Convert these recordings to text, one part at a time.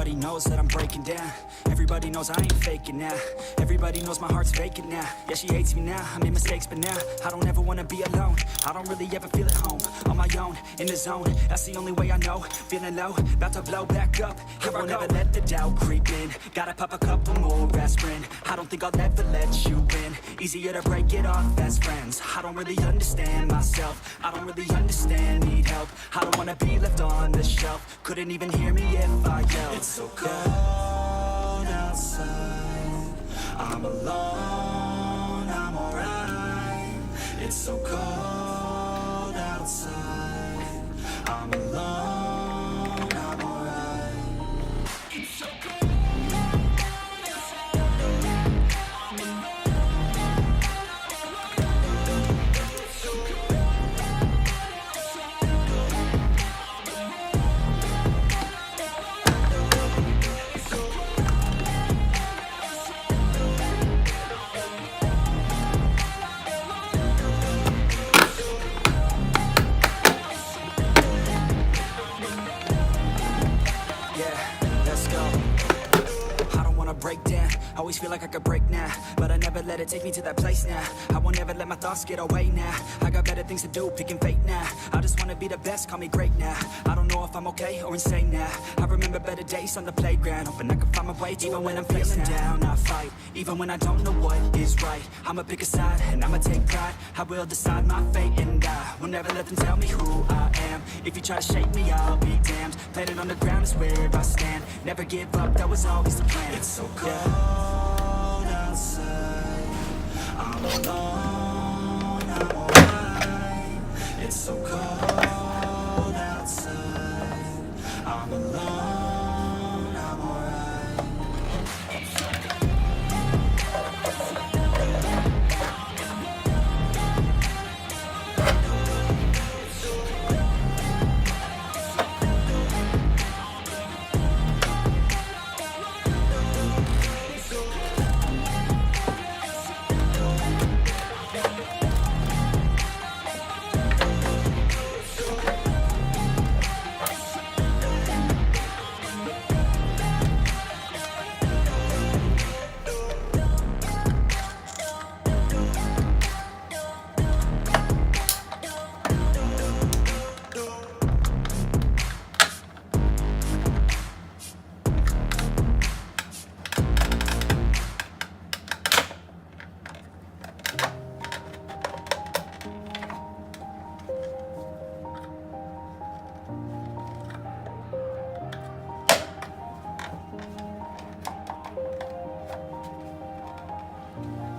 Everybody knows that I'm breaking down. Everybody knows I ain't faking now. Everybody knows my heart's vacant now. Yeah, she hates me now, I made mistakes but now I don't ever wanna be alone. I don't really ever feel at home. On my own, in the zone, that's the only way I know. Feeling low, about to blow back up. Here I won't ever let the doubt creep in. Gotta pop a couple more aspirin. I don't think I'll ever let you in. Easier to break it off as friends. I don't really understand myself. I don't really understand, need help. I don't wanna be left on the shelf. Couldn't even hear me if I yelled. It's so cold outside. I'm alone, I'm alright. It's so cold outside. I'm alone, I'm alright. It's so cold. Always feel like I could break now, but I never let it take me to that place now. I won't ever let my thoughts get away now. I got better things to do, picking fate now. I just wanna be the best, call me great now. I don't know if I'm okay or insane now. I remember better days on the playground, hoping I can find my way. Even when I'm feeling down, I fight. Even when I don't know what is right, I'ma pick a side and I'ma take pride. I will decide my fate and I will never let them tell me who I am. If you try to shake me, I'll be damned. Planet on the ground is where I stand. Never give up, that was always the plan. It's so cold outside. I'm alone, I'm alright. It's so cold outside. I'm alone, I'm alright. It's so cold.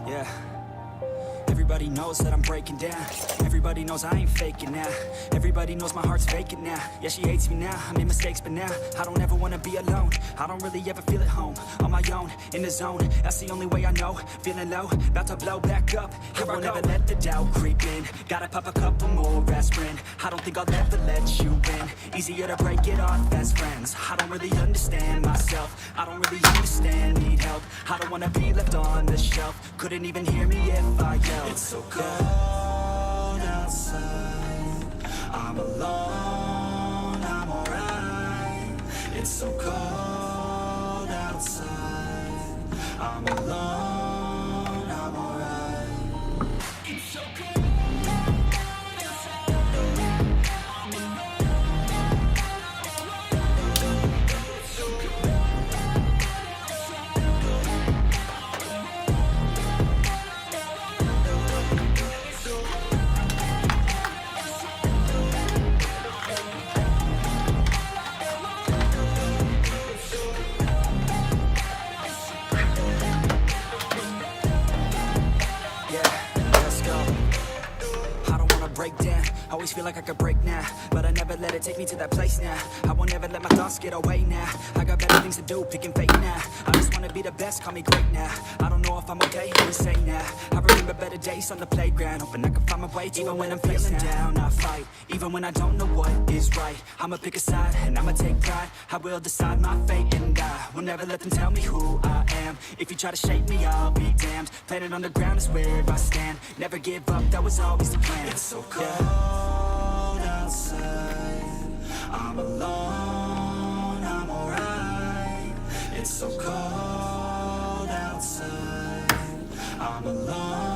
Yeah. Everybody knows that I'm breaking down. Everybody knows I ain't faking now. Everybody knows my heart's vacant now. Yeah, she hates me now, I made mistakes but now I don't ever wanna be alone. I don't really ever feel at home. On my own, in the zone, that's the only way I know. Feeling low, about to blow back up. Here I won't ever let the doubt creep in. Gotta pop a couple more aspirin. I don't think I'll ever let you in. Easier to break it off as friends. I don't really understand myself. I don't really understand, need help. I don't wanna be left on the shelf. Couldn't even hear me if I yelled. It's so cold outside. I'm alone, I'm alright. It's so cold outside. I'm alone, I'm alright. It's so cold. Always feel like I could break now, but I never let it take me to that place now. I won't ever let my thoughts get away now. I got better things to do, picking fate now. I just wanna be the best, call me great now. I don't know if I'm okay or insane now. I remember better days on the playground, hoping I can find my way. Even when I'm feeling down, I fight. Even when I don't know what is right, I'ma pick a side and I'ma take pride. I will decide my fate and I will never let them tell me who I am. If you try to shake me, I'll be damned. Planet on the ground is where I stand. Never give up, that was always the plan. It's so cold outside. I'm alone, I'm alright. so cold outside. I'm alone